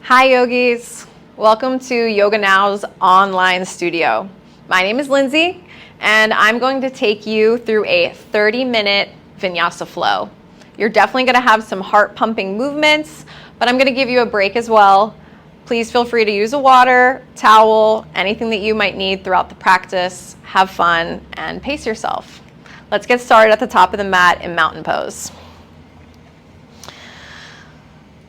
Hi yogis, welcome to Yoga Now's online studio. My name is Lindsay and I'm going to take you through a 30-minute vinyasa flow. You're definitely going to have some heart pumping movements, but I'm going to give you a break as well. Please feel free to use a water, towel, anything that you might need throughout the practice. Have fun and pace yourself. Let's get started at the top of the mat in mountain pose.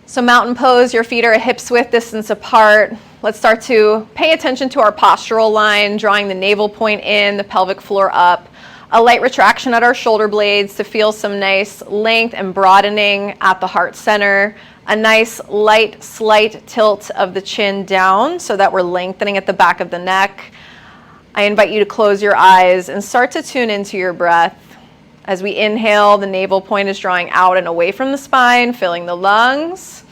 So mountain pose, your feet are a hips width distance apart. Let's start to pay attention to our postural line, drawing the navel point in, the pelvic floor up. A light retraction at our shoulder blades to feel some nice length and broadening at the heart center. A nice light, slight tilt of the chin down so that we're lengthening at the back of the neck. I invite you to close your eyes and start to tune into your breath. As we inhale, the navel point is drawing out and away from the spine, filling the lungs.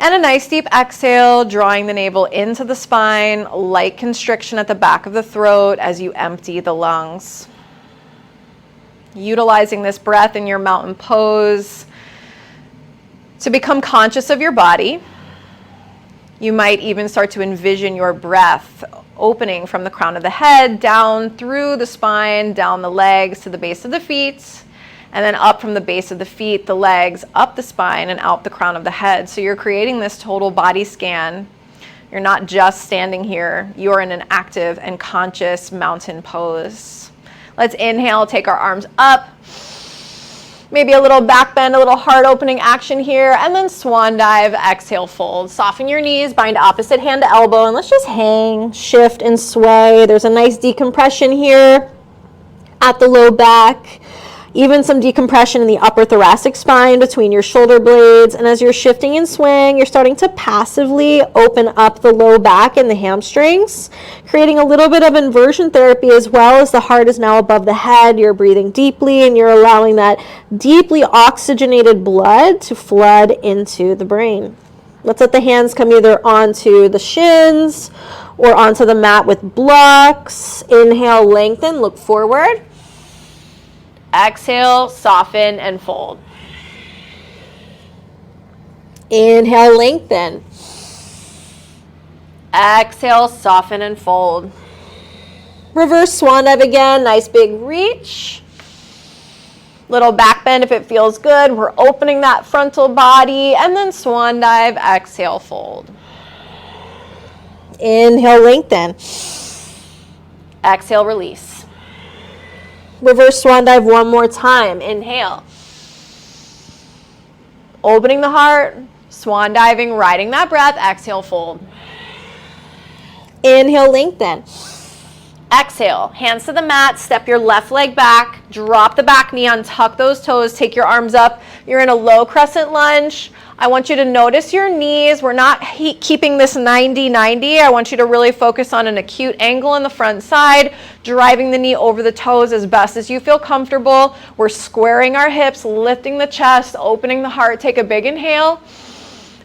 And a nice deep exhale, drawing the navel into the spine, light constriction at the back of the throat as you empty the lungs. Utilizing this breath in your mountain pose to become conscious of your body. You might even start to envision your breath opening from the crown of the head, down through the spine, down the legs to the base of the feet, and then up from the base of the feet, the legs, up the spine, and out the crown of the head. So you're creating this total body scan. You're not just standing here. You're in an active and conscious mountain pose. Let's inhale, take our arms up. Maybe a little back bend, a little heart opening action here, and then swan dive, exhale, fold. Soften your knees, bind opposite hand to elbow, and let's just hang, shift, and sway. There's a nice decompression here at the low back. Even some decompression in the upper thoracic spine between your shoulder blades. And as you're shifting and swaying, you're starting to passively open up the low back and the hamstrings, creating a little bit of inversion therapy as well as the heart is now above the head. You're breathing deeply and you're allowing that deeply oxygenated blood to flood into the brain. Let's let the hands come either onto the shins or onto the mat with blocks. Inhale, lengthen, look forward. Exhale, soften, and fold. Inhale, lengthen. Exhale, soften, and fold. Reverse swan dive again. Nice big reach. Little back bend if it feels good. We're opening that frontal body. And then swan dive, exhale, fold. Inhale, lengthen. Exhale, release. Reverse swan dive one more time. Inhale. Opening the heart, swan diving, riding that breath. Exhale, fold. Inhale, lengthen. Exhale, hands to the mat, step your left leg back, drop the back knee, untuck those toes, take your arms up. You're in a low crescent lunge. I want you to notice your knees. We're not keeping this 90-90. I want you to really focus on an acute angle in the front side, driving the knee over the toes as best as you feel comfortable. We're squaring our hips, lifting the chest, opening the heart. Take a big inhale.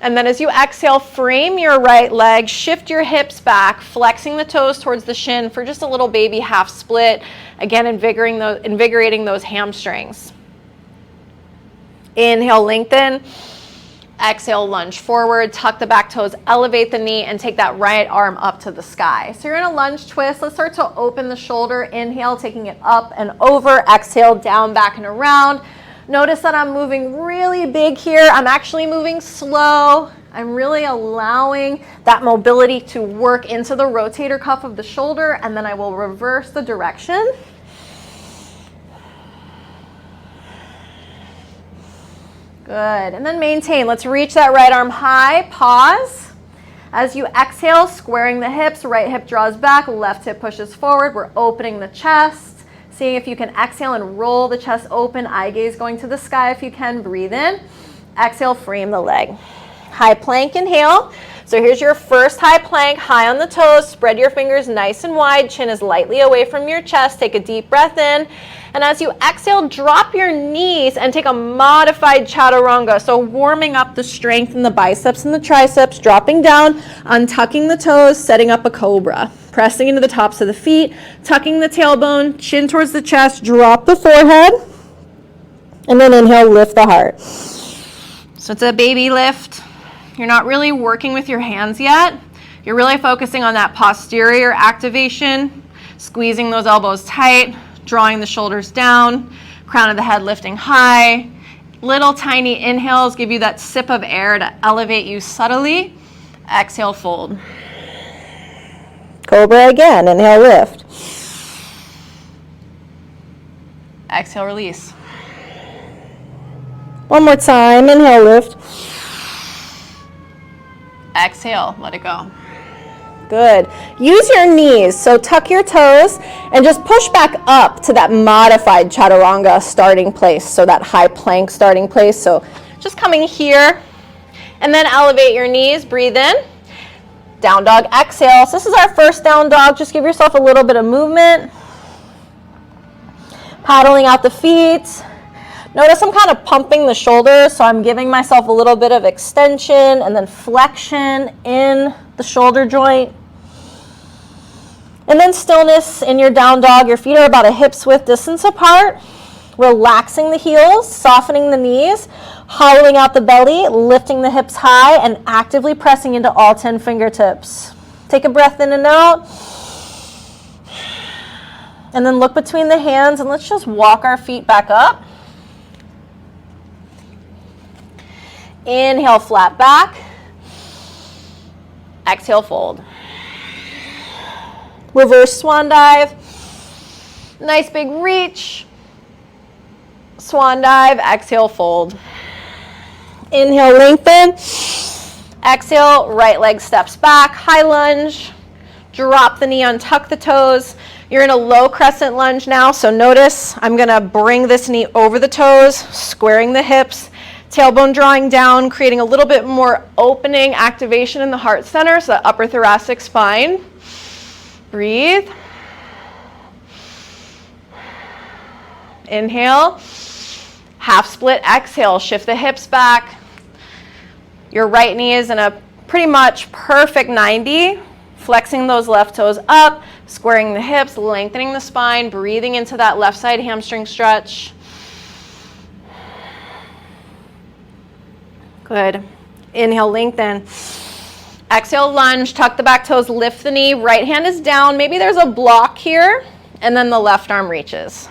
And then as you exhale, frame your right leg, shift your hips back, flexing the toes towards the shin for just a little baby half split. Again, invigorating those hamstrings. Inhale, lengthen. Exhale, lunge forward, tuck the back toes, elevate the knee, and take that right arm up to the sky. So you're in a lunge twist. Let's start to open the shoulder. Inhale, taking it up and over. Exhale, down, back, and around. Notice that I'm moving really big here. I'm actually moving slow. I'm really allowing that mobility to work into the rotator cuff of the shoulder, and then I will reverse the direction. Good, and then maintain. Let's reach that right arm high, pause. As you exhale, squaring the hips, right hip draws back, left hip pushes forward. We're opening the chest, seeing if you can exhale and roll the chest open, eye gaze going to the sky if you can. Breathe in, exhale, frame the leg. High plank, inhale. So here's your first high plank, high on the toes, spread your fingers nice and wide, chin is lightly away from your chest, take a deep breath in, and as you exhale, drop your knees and take a modified chaturanga, so warming up the strength in the biceps and the triceps, dropping down, untucking the toes, setting up a cobra, pressing into the tops of the feet, tucking the tailbone, chin towards the chest, drop the forehead, and then inhale, lift the heart. So it's a baby lift. You're not really working with your hands yet. You're really focusing on that posterior activation, squeezing those elbows tight, drawing the shoulders down, crown of the head lifting high. Little tiny inhales give you that sip of air to elevate you subtly. Exhale, fold. Cobra again, inhale, lift. Exhale, release. One more time, inhale, lift. Exhale, let it go. Good. Use your knees, so tuck your toes and just push back up to that modified chaturanga starting place, so that high plank starting place. So Just coming here, and then elevate your knees, breathe in. Down dog, exhale. So this is our first down dog. Just give yourself a little bit of movement. Paddling out the feet. Notice I'm kind of pumping the shoulders, so I'm giving myself a little bit of extension and then flexion in the shoulder joint. And then stillness in your down dog. Your feet are about a hip's width distance apart. Relaxing the heels, softening the knees, hollowing out the belly, lifting the hips high, and actively pressing into all 10 fingertips. Take a breath in and out. And then look between the hands, and let's just walk our feet back up. Inhale, flat back. Exhale, fold. Reverse swan dive. Nice big reach. Swan dive, exhale, fold. Inhale, lengthen. Exhale, right leg steps back, high lunge. Drop the knee, untuck the toes. You're in a low crescent lunge now, so notice I'm gonna bring this knee over the toes, squaring the hips, tailbone drawing down, creating a little bit more opening activation in the heart center, so the upper thoracic spine. Breathe. Inhale. Half split, exhale, shift the hips back. Your right knee is in a pretty much perfect 90. Flexing those left toes up, squaring the hips, lengthening the spine, breathing into that left side hamstring stretch. Good. Inhale, lengthen. Exhale, lunge, tuck the back toes, lift the knee, right hand is down. Maybe there's a block here, and then the left arm reaches.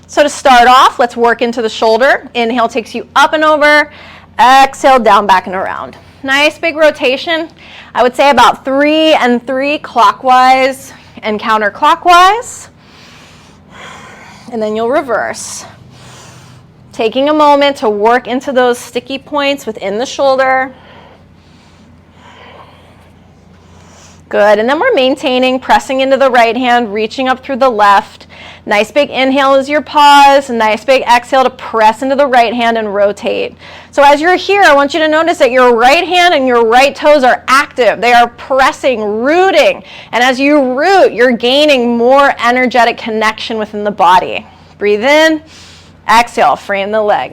So to start off, let's work into the shoulder. Inhale takes you up and over. Exhale, down, back, and around. Nice big rotation. I would say about 3 and 3 clockwise and counterclockwise. And then you'll reverse. Taking a moment to work into those sticky points within the shoulder. Good, and then we're maintaining, pressing into the right hand, reaching up through the left. Nice big inhale as your pause, nice big exhale to press into the right hand and rotate. So as you're here, I want you to notice that your right hand and your right toes are active. They are pressing, rooting. And as you root, you're gaining more energetic connection within the body. Breathe in, exhale, frame the leg.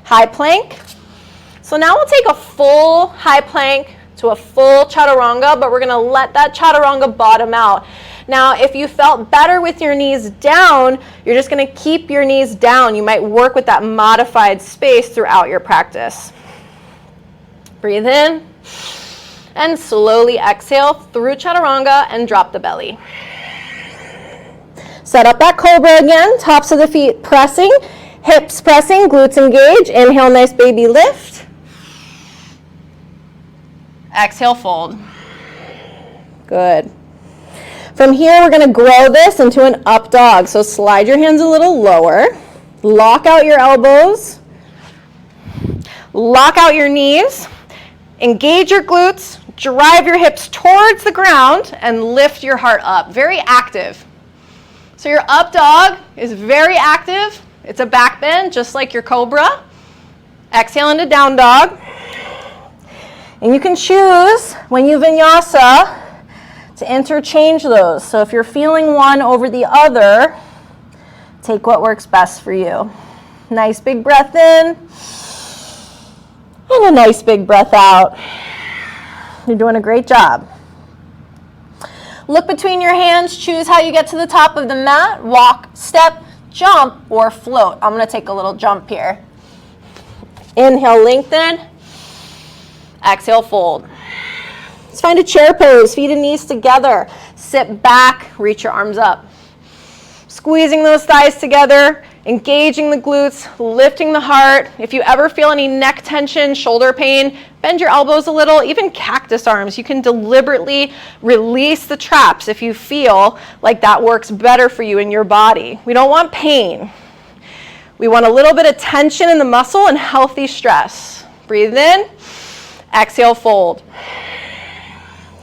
High plank. So now we'll take a full high plank to a full chaturanga, but we're gonna let that chaturanga bottom out. Now, if you felt better with your knees down, you're just gonna keep your knees down. You might work with that modified space throughout your practice. Breathe in, and slowly exhale through chaturanga and drop the belly. Set up that cobra again, tops of the feet pressing, hips pressing, glutes engage. Inhale, nice baby lift. Exhale, fold. Good. From here, we're gonna grow this into an up dog. So slide your hands a little lower. Lock out your elbows. Lock out your knees. Engage your glutes. Drive your hips towards the ground and lift your heart up. Very active. So your up dog is very active. It's a back bend, just like your cobra. Exhale into down dog. And you can choose, when you vinyasa, to interchange those. So if you're feeling one over the other, take what works best for you. Nice big breath in, and a nice big breath out. You're doing a great job. Look between your hands, choose how you get to the top of the mat. Walk, step, jump, or float. I'm gonna take a little jump here. Inhale, lengthen. Exhale, fold. Let's find a chair pose, feet and knees together. Sit back, reach your arms up. Squeezing those thighs together, engaging the glutes, lifting the heart. If you ever feel any neck tension, shoulder pain, bend your elbows a little, even cactus arms. You can deliberately release the traps if you feel like that works better for you in your body. We don't want pain. We want a little bit of tension in the muscle and healthy stress. Breathe in, exhale, fold.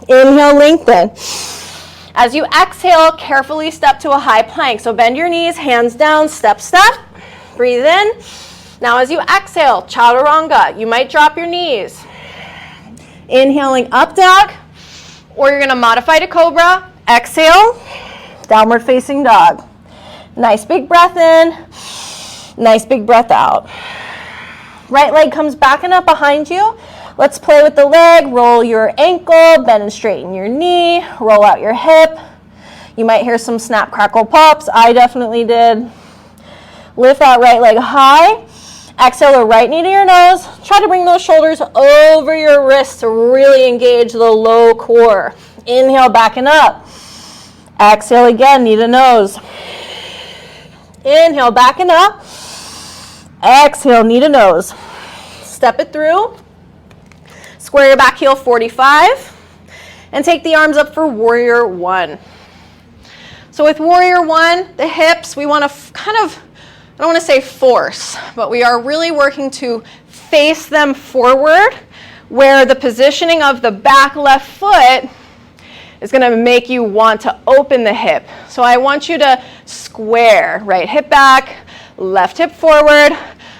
Inhale, lengthen. As you exhale, carefully step to a high plank. So bend your knees, hands down, step, step. Breathe in. Now as you exhale, chaturanga, you might drop your knees. Inhaling up dog, or you're gonna modify to cobra. Exhale, downward facing dog. Nice big breath in, nice big breath out. Right leg comes back and up behind you. Let's play with the leg. Roll your ankle, bend and straighten your knee, roll out your hip. You might hear some snap, crackle, pops. I definitely did. Lift that right leg high. Exhale the right knee to your nose. Try to bring those shoulders over your wrists to really engage the low core. Inhale, back and up. Exhale again, knee to nose. Inhale, back and up. Exhale, knee to nose. Step it through. Square your back heel 45 and take the arms up for warrior one. So with warrior one, the hips, we want to kind of, I don't want to say force, but we are really working to face them forward, where the positioning of the back left foot is going to make you want to open the hip. So I want you to square, right hip back, left hip forward,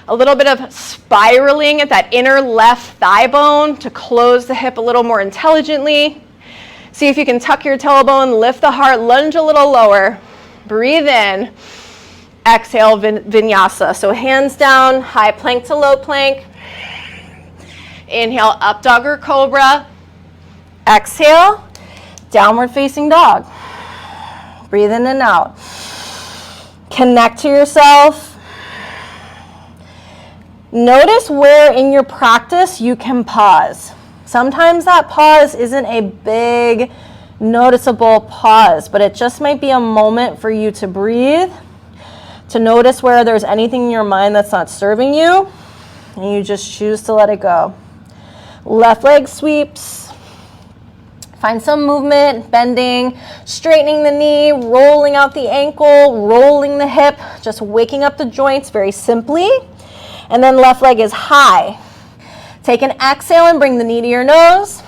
a little bit of spiraling at that inner left thigh bone to close the hip a little more intelligently. See if you can tuck your tailbone, lift the heart, lunge a little lower. Breathe in. Exhale, vinyasa. So hands down, high plank to low plank. Inhale, up dog or cobra. Exhale, downward facing dog. Breathe in and out. Connect to yourself. Notice where in your practice you can pause. Sometimes that pause isn't a big, noticeable pause, but it just might be a moment for you to breathe, to notice where there's anything in your mind that's not serving you, and you just choose to let it go. Left leg sweeps. Find some movement, bending, straightening the knee, rolling out the ankle, rolling the hip, just waking up the joints very simply. And then left leg is high. Take an exhale and bring the knee to your nose.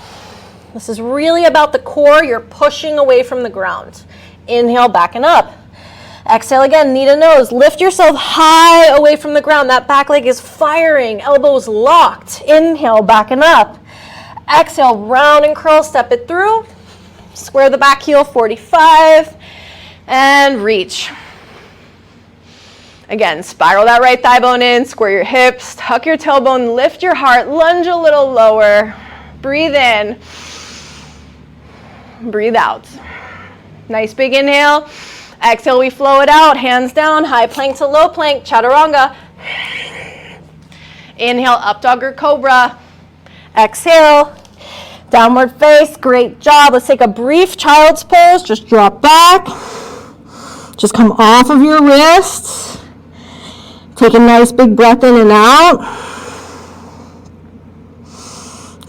This is really about the core. You're pushing away from the ground. Inhale, back and up. Exhale again, knee to nose. Lift yourself high away from the ground. That back leg is firing, elbows locked. Inhale, back and up. Exhale, round and curl, step it through. Square the back heel 45 and reach. Again, spiral that right thigh bone in, square your hips, tuck your tailbone, lift your heart, lunge a little lower. Breathe in, breathe out. Nice big inhale. Exhale, we flow it out, hands down, high plank to low plank, chaturanga. Inhale, up dog or cobra. Exhale, downward face, great job. Let's take a brief child's pose, just drop back. Just come off of your wrists. Take a nice big breath in and out.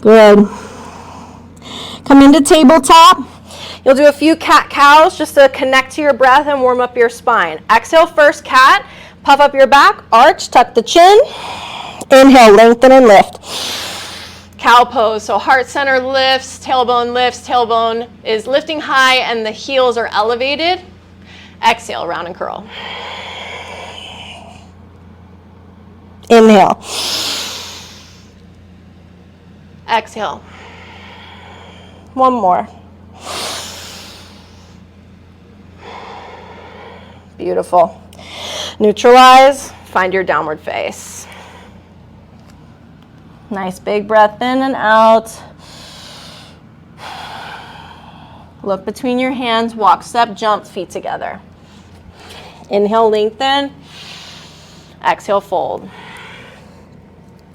Good. Come into tabletop. You'll do a few cat-cows just to connect to your breath and warm up your spine. Exhale, first cat. Puff up your back, arch, tuck the chin. Inhale, lengthen and lift. Cow pose, so heart center lifts, tailbone is lifting high and the heels are elevated. Exhale, round and curl. Inhale. Exhale. One more. Beautiful. Neutralize, find your downward face. Nice big breath in and out. Look between your hands, walk, step, jump, feet together. Inhale, lengthen. Exhale, fold.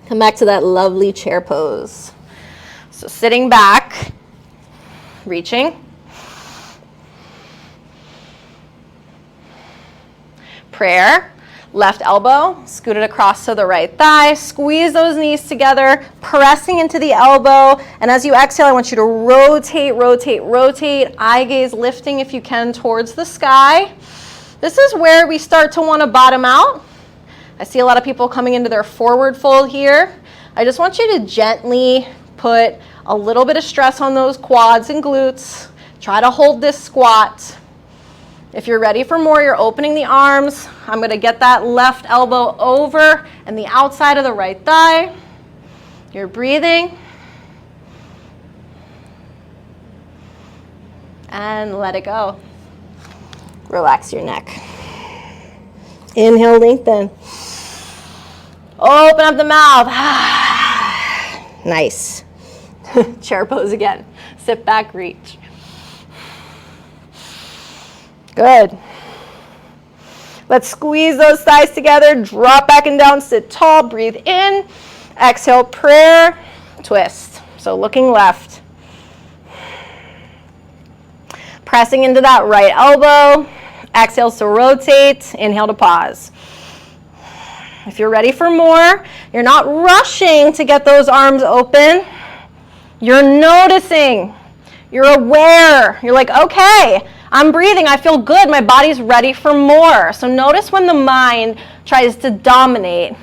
Come back to that lovely chair pose. So sitting back, reaching. Prayer. Left elbow, scoot it across to the right thigh, squeeze those knees together, pressing into the elbow, and as you exhale, I want you to rotate, rotate, rotate, eye gaze lifting if you can towards the sky. This is where we start to want to bottom out. I see a lot of people coming into their forward fold here. I just want you to gently put a little bit of stress on those quads and glutes. Try to hold this squat. If you're ready for more, you're opening the arms. I'm going to get that left elbow over and the outside of the right thigh. You're breathing. And let it go. Relax your neck. Inhale, lengthen. Open up the mouth. Nice. Chair pose again. Sit back, reach. Good. Let's squeeze those thighs together, drop back and down, sit tall, breathe in. Exhale, prayer, twist. So looking left. Pressing into that right elbow. Exhale to rotate, inhale to pause. If you're ready for more, you're not rushing to get those arms open. You're noticing, you're aware. You're like, okay, I'm breathing, I feel good, my body's ready for more. So notice when the mind tries to dominate.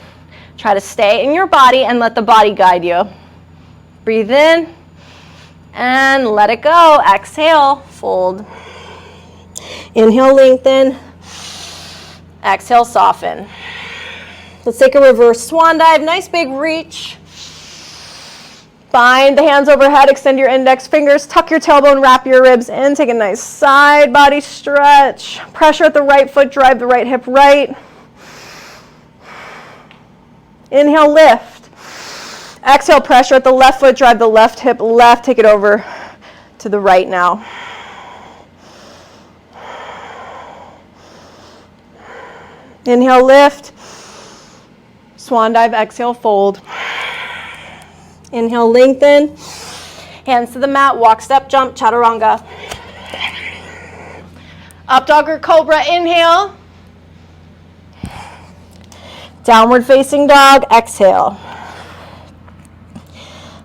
Try to stay in your body and let the body guide you. Breathe in and let it go. Exhale, fold. Inhale, lengthen. Exhale, soften. Let's take a reverse swan dive. Nice big reach. Bind the hands overhead, extend your index fingers, tuck your tailbone, wrap your ribs in, take a nice side body stretch. Pressure at the right foot, drive the right hip right. Inhale, lift. Exhale, pressure at the left foot, drive the left hip left, take it over to the right now. Inhale, lift. Swan dive, exhale, fold. Inhale, lengthen. Hands to the mat, walk, step, jump, chaturanga. Up dog or cobra, inhale. Downward facing dog, exhale.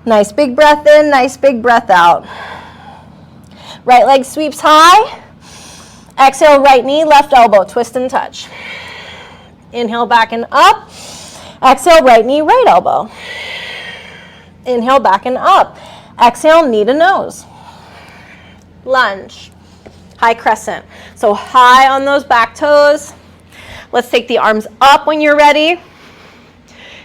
Nice big breath in, nice big breath out. Right leg sweeps high. Exhale, right knee, left elbow, twist and touch. Inhale, back and up. Exhale, right knee, right elbow. Inhale, back and up. Exhale, knee to nose. Lunge. High crescent. So high on those back toes. Let's take the arms up when you're ready.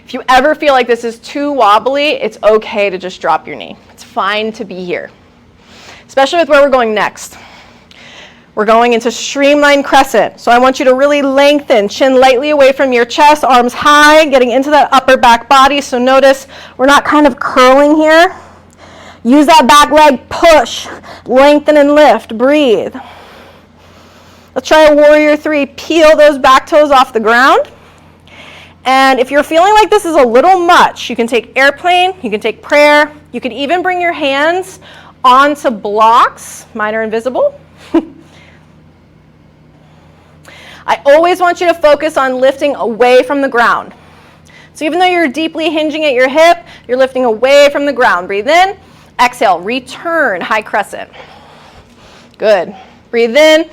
If you ever feel like this is too wobbly, it's okay to just drop your knee. It's fine to be here, especially with where we're going next. We're going into streamlined crescent. So I want you to really lengthen, chin lightly away from your chest, arms high, getting into that upper back body. So notice we're not kind of curling here. Use that back leg, push, lengthen and lift, breathe. Let's try a warrior three. Peel those back toes off the ground. And if you're feeling like this is a little much, you can take airplane, you can take prayer, you can even bring your hands onto blocks. Mine are invisible. I always want you to focus on lifting away from the ground. So even though you're deeply hinging at your hip, you're lifting away from the ground. Breathe in, exhale, return, high crescent. Good. Breathe in,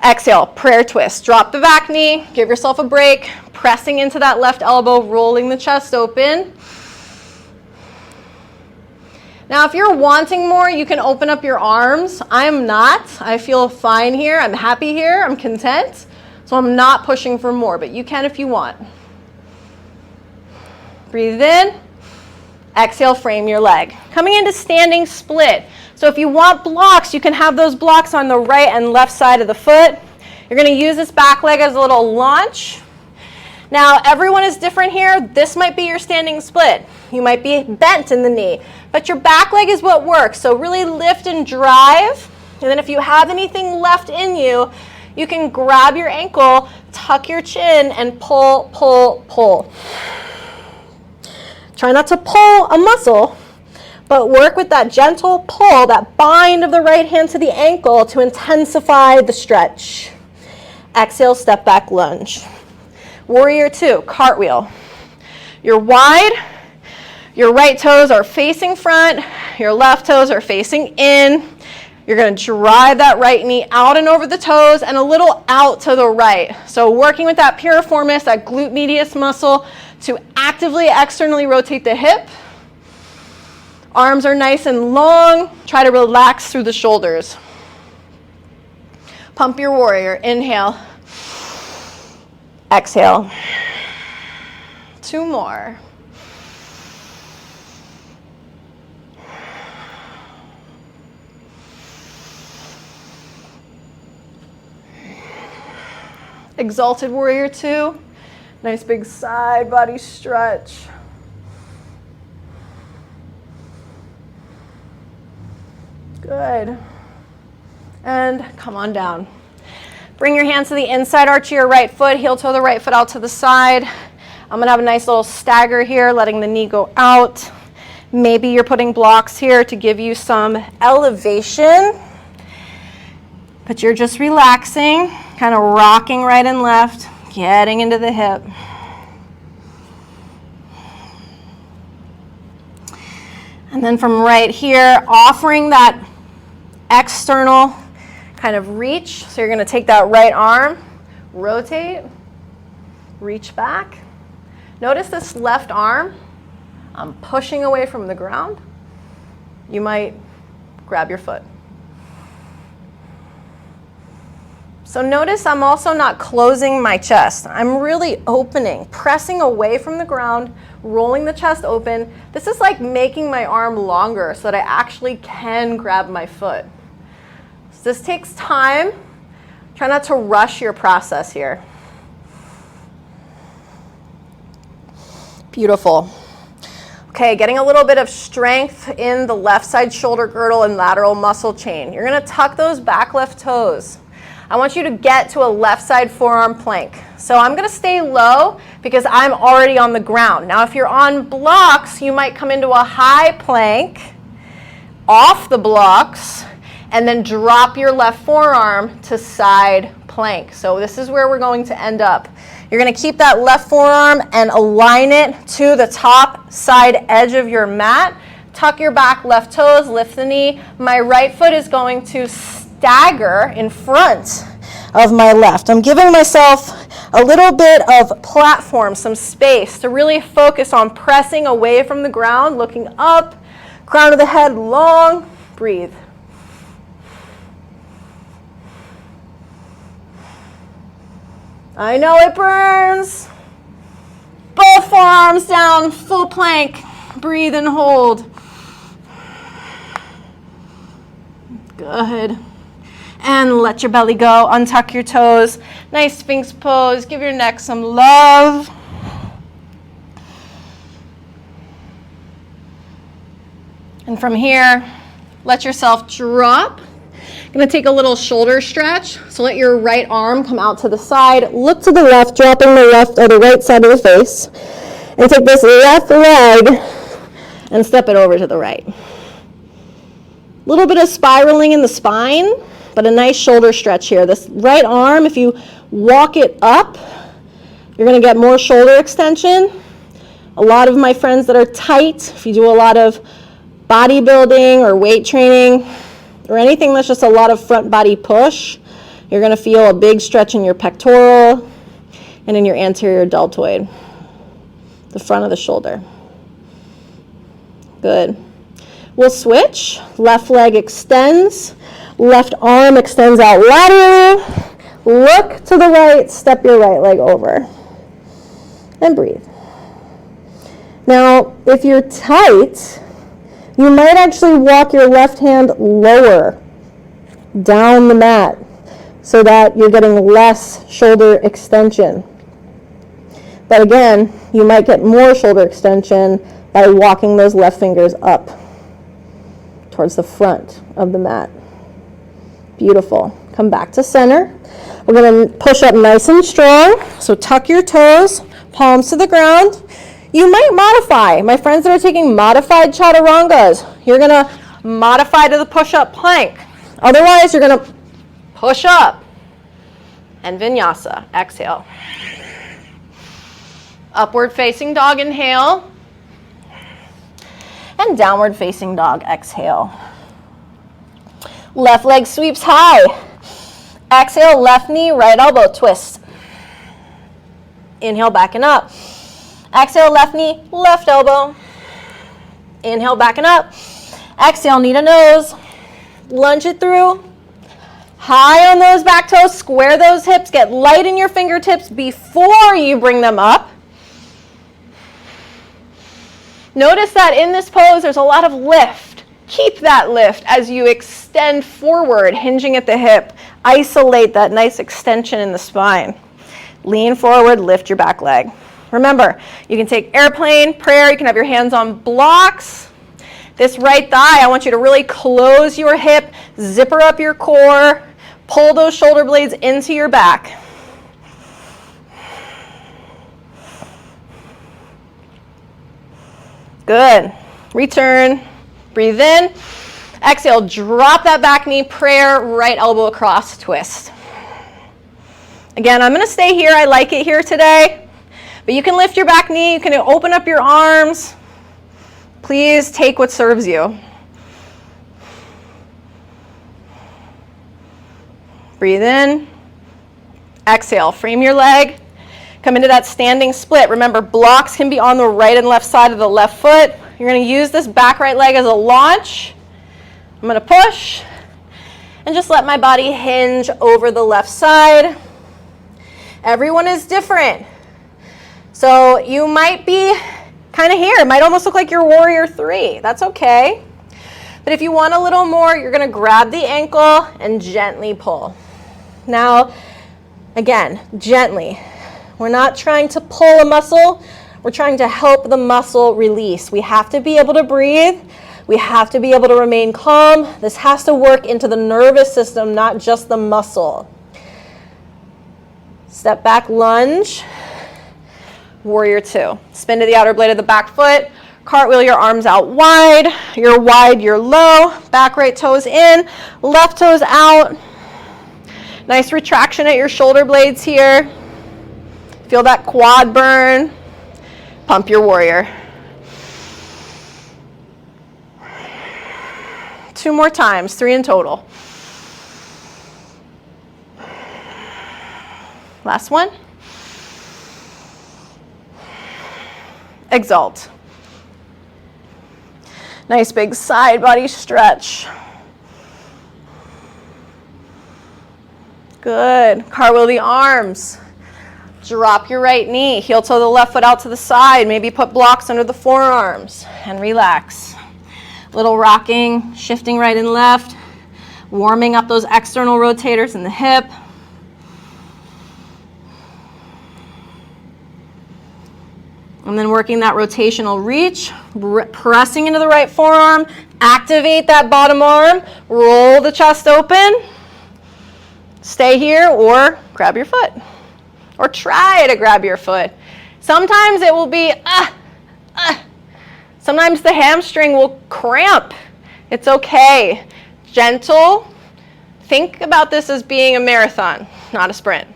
exhale, prayer twist. Drop the back knee, give yourself a break, pressing into that left elbow, rolling the chest open. Now, if you're wanting more, you can open up your arms. I'm not. I feel fine here. I'm happy here. I'm content. So I'm not pushing for more, but you can if you want. Breathe in. Exhale, frame your leg. Coming into standing split. So if you want blocks, you can have those blocks on the right and left side of the foot. You're going to use this back leg as a little launch. Now, everyone is different here. This might be your standing split. You might be bent in the knee, but your back leg is what works. So really lift and drive. And then if you have anything left in you, you can grab your ankle, tuck your chin, and pull, pull, pull. Try not to pull a muscle. but work with that gentle pull, that bind of the right hand to the ankle to intensify the stretch. Exhale, step back lunge. Warrior two, cartwheel. You're wide, your right toes are facing front, your left toes are facing in. You're going to drive that right knee out and over the toes and a little out to the right. So working with that piriformis, that glute medius muscle, to actively externally rotate the hip. Arms are nice and long. Try to relax through the shoulders. Pump your warrior. Inhale. Exhale. Two more. Exalted warrior two. Nice big side body stretch. Good. And come on down. Bring your hands to the inside arch of your right foot, heel toe the right foot out to the side. I'm gonna have a nice little stagger here, letting the knee go out. Maybe you're putting blocks here to give you some elevation, but you're just relaxing, kind of rocking right and left, getting into the hip. And then from right here, offering that external kind of reach. So you're going to take that right arm, rotate, reach back. Notice this left arm, I'm pushing away from the ground. You might grab your foot. So notice I'm also not closing my chest. I'm really opening, pressing away from the ground, rolling the chest open. This is like making my arm longer so that I actually can grab my foot. So this takes time. Try not to rush your process here. Beautiful. Okay, getting a little bit of strength in the left side shoulder girdle and lateral muscle chain. You're gonna tuck those back left toes. I want you to get to a left side forearm plank. So I'm gonna stay low because I'm already on the ground. Now if you're on blocks, you might come into a high plank, off the blocks, and then drop your left forearm to side plank. So this is where we're going to end up. You're gonna keep that left forearm and align it to the top side edge of your mat. Tuck your back left toes, lift the knee. My right foot is going to stagger in front of my left. I'm giving myself a little bit of platform, some space to really focus on pressing away from the ground, looking up, crown of the head long, breathe. I know it burns. Both forearms down, full plank. Breathe and hold. Good. And let your belly go. Untuck your toes. Nice Sphinx pose. Give your neck some love. And from here, let yourself drop. Going to take a little shoulder stretch. So let your right arm come out to the side. Look to the left, dropping the left or the right side of the face. And take this left leg and step it over to the right. A little bit of spiraling in the spine, but a nice shoulder stretch here. This right arm, if you walk it up, you're going to get more shoulder extension. A lot of my friends that are tight, if you do a lot of bodybuilding or weight training or anything that's just a lot of front body push, you're going to feel a big stretch in your pectoral and in your anterior deltoid, the front of the shoulder. Good. We'll switch. Left leg extends. Left arm extends out laterally. Look to the right. Step your right leg over. And breathe. Now, if you're tight, you might actually walk your left hand lower down the mat so that you're getting less shoulder extension. But again, you might get more shoulder extension by walking those left fingers up towards the front of the mat. Beautiful. Come back to center. We're going to push up nice and strong. So tuck your toes, palms to the ground. You might modify. My friends that are taking modified chaturangas, you're gonna modify to the push-up plank. Otherwise, you're gonna push up and vinyasa. Exhale. Upward facing dog, inhale. And downward facing dog, exhale. Left leg sweeps high. Exhale, left knee, right elbow, twist. Inhale, backing up. Exhale, left knee, left elbow. Inhale, backing up. Exhale, knee to nose. Lunge it through. High on those back toes, square those hips, get light in your fingertips before you bring them up. Notice that in this pose, there's a lot of lift. Keep that lift as you extend forward, hinging at the hip. Isolate that nice extension in the spine. Lean forward, lift your back leg. Remember, you can take airplane, prayer, you can have your hands on blocks. This right thigh, I want you to really close your hip, zipper up your core, pull those shoulder blades into your back. Good. Return. Breathe in. Exhale, drop that back knee, prayer, right elbow across, twist. Again, I'm going to stay here. I like it here today. But you can lift your back knee. You can open up your arms. Please take what serves you. Breathe in. Exhale. Frame your leg. Come into that standing split. Remember, blocks can be on the right and left side of the left foot. You're going to use this back right leg as a launch. I'm going to push and just let my body hinge over the left side. Everyone is different. So you might be kind of here. It might almost look like you're warrior 3. That's okay. But if you want a little more, you're going to grab the ankle and gently pull. Now, again, gently. We're not trying to pull a muscle. We're trying to help the muscle release. We have to be able to breathe. We have to be able to remain calm. This has to work into the nervous system, not just the muscle. Step back, lunge. Warrior 2. Spin to the outer blade of the back foot. Cartwheel your arms out wide. You're wide, you're low. Back right toes in, left toes out. Nice retraction at your shoulder blades here. Feel that quad burn. Pump your warrior. 2 more times, 3 in total. Last one. Exalt. Nice big side body stretch. Good. Cartwheel the arms. Drop your right knee. Heel toe the left foot out to the side. Maybe put blocks under the forearms and relax. Little rocking, shifting right and left, warming up those external rotators in the hip. And then working that rotational reach, pressing into the right forearm, activate that bottom arm, roll the chest open, stay here or grab your foot, or try to grab your foot. Sometimes it will be, Sometimes the hamstring will cramp. It's okay. Gentle. Think about this as being a marathon, not a sprint.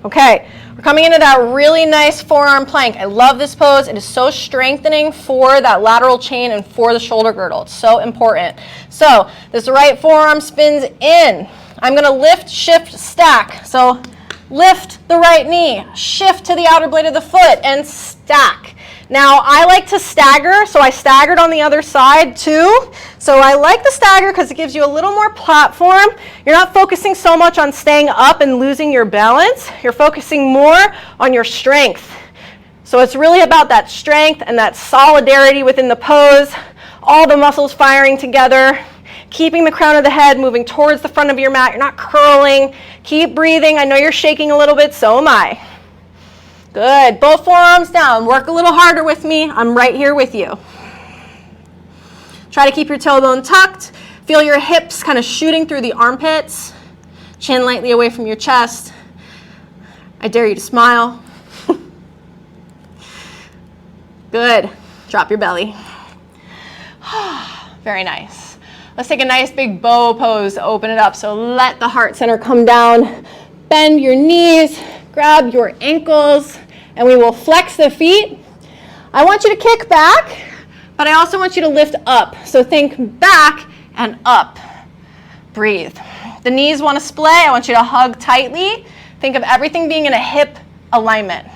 Okay, we're coming into that really nice forearm plank. I love this pose. It is so strengthening for that lateral chain and for the shoulder girdle. It's so important. So this right forearm spins in. I'm going to lift, shift, stack. So lift the right knee, shift to the outer blade of the foot, and stack. Now, I like to stagger, so I staggered on the other side too. So I like the stagger because it gives you a little more platform. You're not focusing so much on staying up and losing your balance. You're focusing more on your strength. So it's really about that strength and that solidarity within the pose, all the muscles firing together, keeping the crown of the head moving towards the front of your mat. You're not curling. Keep breathing. I know you're shaking a little bit, so am I. Good. Both forearms down. Work a little harder with me. I'm right here with you. Try to keep your tailbone tucked. Feel your hips kind of shooting through the armpits. Chin lightly away from your chest. I dare you to smile. Good. Drop your belly. Very nice. Let's take a nice big bow pose to open it up. So let the heart center come down. Bend your knees, grab your ankles, and we will flex the feet. I want you to kick back, but I also want you to lift up. So think back and up. Breathe. The knees want to splay. I want you to hug tightly. Think of everything being in a hip alignment.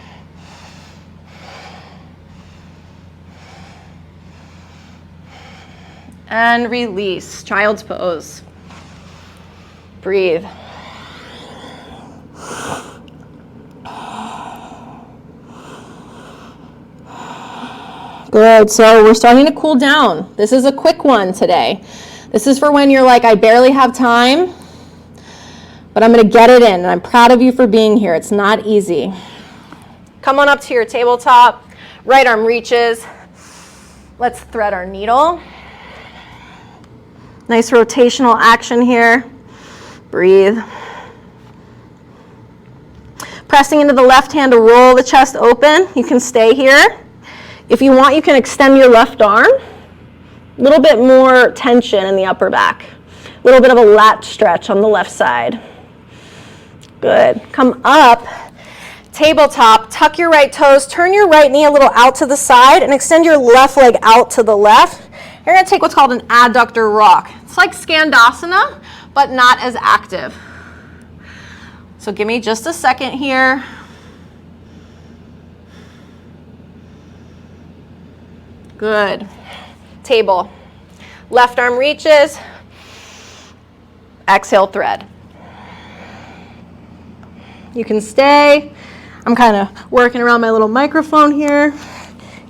And release, child's pose. Breathe. Good, so we're starting to cool down. This is a quick one today. This is for when you're like, I barely have time, but I'm gonna get it in, and I'm proud of you for being here. It's not easy. Come on up to your tabletop, right arm reaches. Let's thread our needle. Nice rotational action here. Breathe. Pressing into the left hand to roll the chest open. You can stay here. If you want, you can extend your left arm. A little bit more tension in the upper back. A little bit of a lat stretch on the left side. Good. Come up, tabletop, tuck your right toes, turn your right knee a little out to the side, and extend your left leg out to the left. You're going to take what's called an adductor rock. It's like Skandasana, but not as active. So give me just a second here. Good. Table. Left arm reaches. Exhale, thread. You can stay. I'm kind of working around my little microphone here.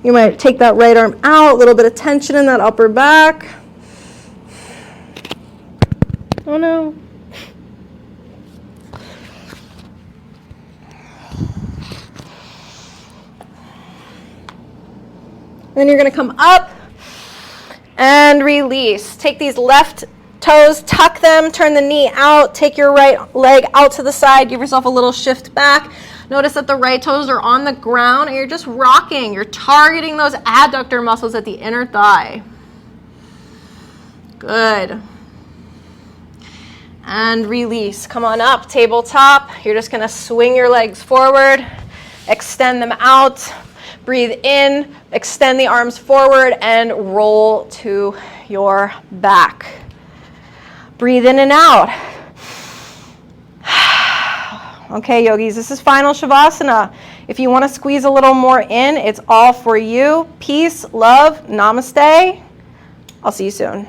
You might take that right arm out, a little bit of tension in that upper back. Oh no. Then you're going to come up and release. Take these left toes, tuck them, turn the knee out, take your right leg out to the side, give yourself a little shift back. Notice that the right toes are on the ground and you're just rocking. You're targeting those adductor muscles at the inner thigh. Good. And release. Come on up, tabletop. You're just going to swing your legs forward, extend them out. Breathe in, extend the arms forward, and roll to your back. Breathe in and out. Okay, yogis, this is final Shavasana. If you want to squeeze a little more in, it's all for you. Peace, love, namaste. I'll see you soon.